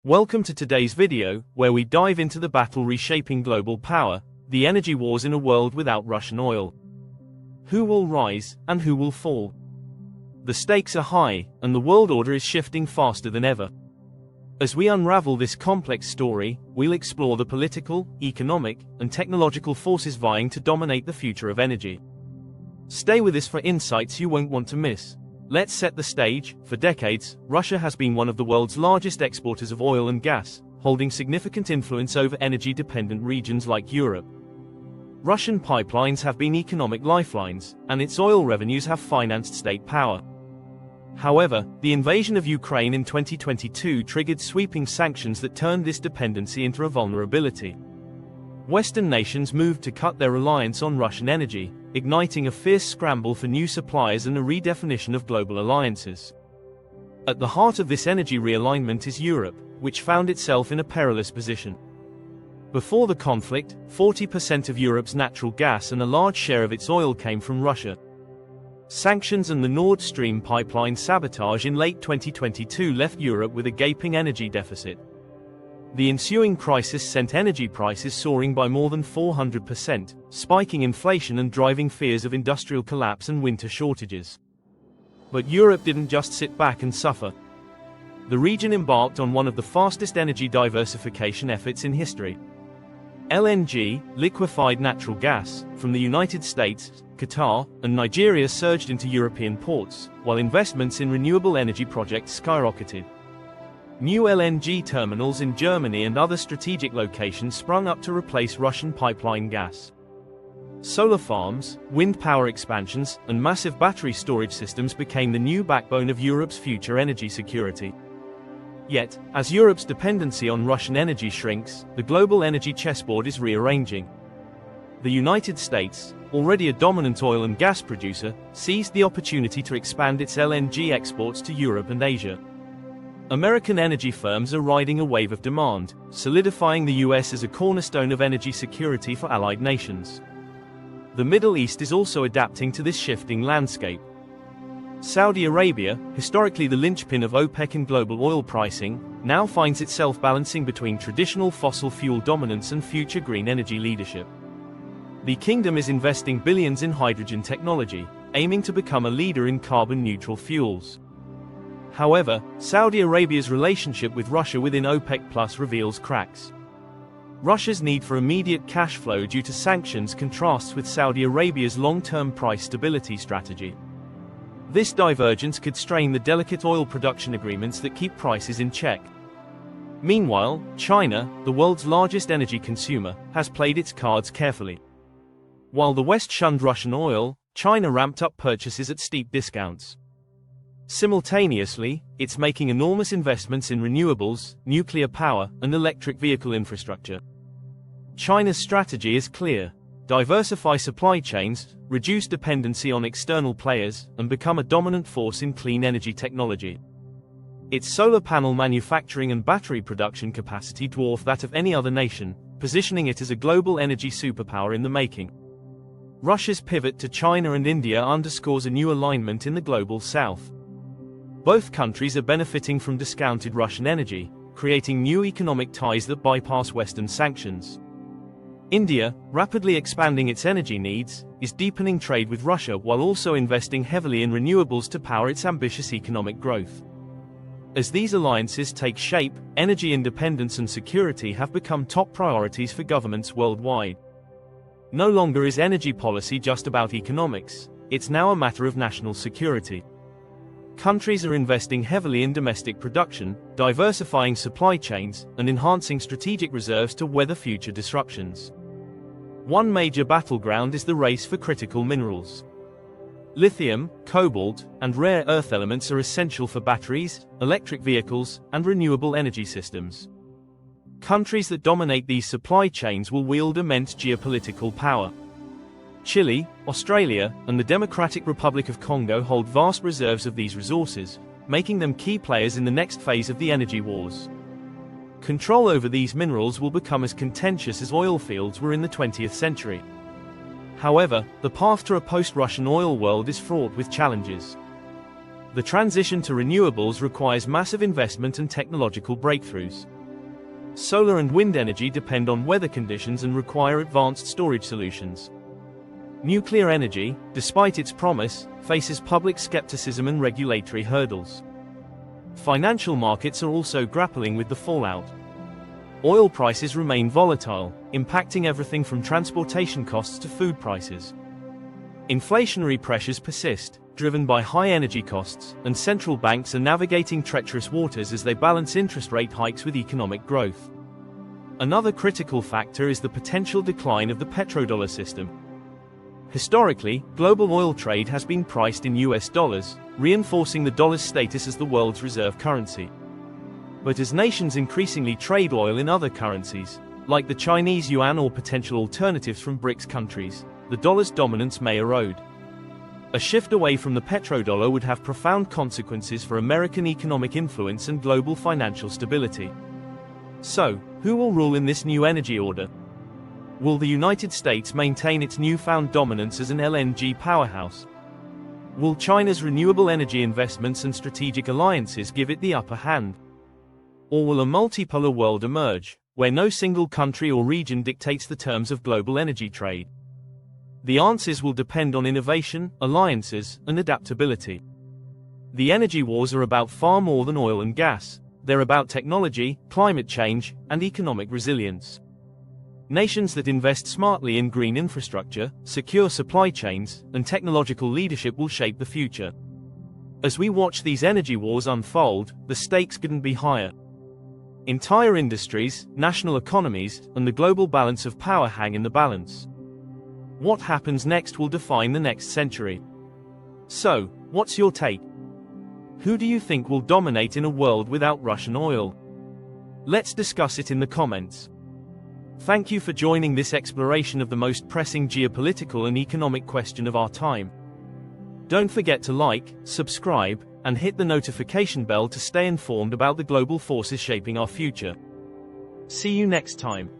Welcome to today's video, where we dive into the battle reshaping global power, the energy wars in a world without Russian oil. Who will rise, and who will fall? The stakes are high, and the world order is shifting faster than ever. As we unravel this complex story, we'll explore the political, economic, and technological forces vying to dominate the future of energy. Stay with us for insights you won't want to miss. Let's set the stage. For decades, Russia has been one of the world's largest exporters of oil and gas, holding significant influence over energy-dependent regions like Europe. Russian pipelines have been economic lifelines, and its oil revenues have financed state power. However, the invasion of Ukraine in 2022 triggered sweeping sanctions that turned this dependency into a vulnerability. Western nations moved to cut their reliance on Russian energy, igniting a fierce scramble for new suppliers and a redefinition of global alliances. At the heart of this energy realignment is Europe, which found itself in a perilous position. Before the conflict, 40% of Europe's natural gas and a large share of its oil came from Russia. Sanctions and the Nord Stream pipeline sabotage in late 2022 left Europe with a gaping energy deficit. The ensuing crisis sent energy prices soaring by more than 400%, spiking inflation and driving fears of industrial collapse and winter shortages. But Europe didn't just sit back and suffer. The region embarked on one of the fastest energy diversification efforts in history. LNG, liquefied natural gas, from the United States, Qatar, and Nigeria surged into European ports, while investments in renewable energy projects skyrocketed. New LNG terminals in Germany and other strategic locations sprung up to replace Russian pipeline gas. Solar farms, wind power expansions, and massive battery storage systems became the new backbone of Europe's future energy security. Yet, as Europe's dependency on Russian energy shrinks, the global energy chessboard is rearranging. The United States, already a dominant oil and gas producer, seized the opportunity to expand its LNG exports to Europe and Asia. American energy firms are riding a wave of demand, solidifying the US as a cornerstone of energy security for allied nations. The Middle East is also adapting to this shifting landscape. Saudi Arabia, historically the linchpin of OPEC in global oil pricing, now finds itself balancing between traditional fossil fuel dominance and future green energy leadership. The kingdom is investing billions in hydrogen technology, aiming to become a leader in carbon-neutral fuels. However, Saudi Arabia's relationship with Russia within OPEC Plus reveals cracks. Russia's need for immediate cash flow due to sanctions contrasts with Saudi Arabia's long-term price stability strategy. This divergence could strain the delicate oil production agreements that keep prices in check. Meanwhile, China, the world's largest energy consumer, has played its cards carefully. While the West shunned Russian oil, China ramped up purchases at steep discounts. Simultaneously, it's making enormous investments in renewables, nuclear power, and electric vehicle infrastructure. China's strategy is clear: diversify supply chains, reduce dependency on external players, and become a dominant force in clean energy technology. Its solar panel manufacturing and battery production capacity dwarf that of any other nation, positioning it as a global energy superpower in the making. Russia's pivot to China and India underscores a new alignment in the global south. Both countries are benefiting from discounted Russian energy, creating new economic ties that bypass Western sanctions. India, rapidly expanding its energy needs, is deepening trade with Russia while also investing heavily in renewables to power its ambitious economic growth. As these alliances take shape, energy independence and security have become top priorities for governments worldwide. No longer is energy policy just about economics, it's now a matter of national security. Countries are investing heavily in domestic production, diversifying supply chains, and enhancing strategic reserves to weather future disruptions. One major battleground is the race for critical minerals. Lithium, cobalt, and rare earth elements are essential for batteries, electric vehicles, and renewable energy systems. Countries that dominate these supply chains will wield immense geopolitical power. Chile, Australia, and the Democratic Republic of Congo hold vast reserves of these resources, making them key players in the next phase of the energy wars. Control over these minerals will become as contentious as oil fields were in the 20th century. However, the path to a post-Russian oil world is fraught with challenges. The transition to renewables requires massive investment and technological breakthroughs. Solar and wind energy depend on weather conditions and require advanced storage solutions. Nuclear energy, despite its promise, faces public skepticism and regulatory hurdles. Financial markets are also grappling with the fallout. Oil prices remain volatile, impacting everything from transportation costs to food prices. Inflationary pressures persist, driven by high energy costs, and central banks are navigating treacherous waters as they balance interest rate hikes with economic growth. Another critical factor is the potential decline of the petrodollar system. Historically, global oil trade has been priced in US dollars, reinforcing the dollar's status as the world's reserve currency. But as nations increasingly trade oil in other currencies, like the Chinese yuan or potential alternatives from BRICS countries, the dollar's dominance may erode. A shift away from the petrodollar would have profound consequences for American economic influence and global financial stability. So, who will rule in this new energy order? Will the United States maintain its newfound dominance as an LNG powerhouse? Will China's renewable energy investments and strategic alliances give it the upper hand? Or will a multipolar world emerge, where no single country or region dictates the terms of global energy trade? The answers will depend on innovation, alliances, and adaptability. The energy wars are about far more than oil and gas. They're about technology, climate change, and economic resilience. Nations that invest smartly in green infrastructure, secure supply chains, and technological leadership will shape the future. As we watch these energy wars unfold, the stakes couldn't be higher. Entire industries, national economies, and the global balance of power hang in the balance. What happens next will define the next century. So, what's your take? Who do you think will dominate in a world without Russian oil? Let's discuss it in the comments. Thank you for joining this exploration of the most pressing geopolitical and economic question of our time. Don't forget to like, subscribe, and hit the notification bell to stay informed about the global forces shaping our future. See you next time.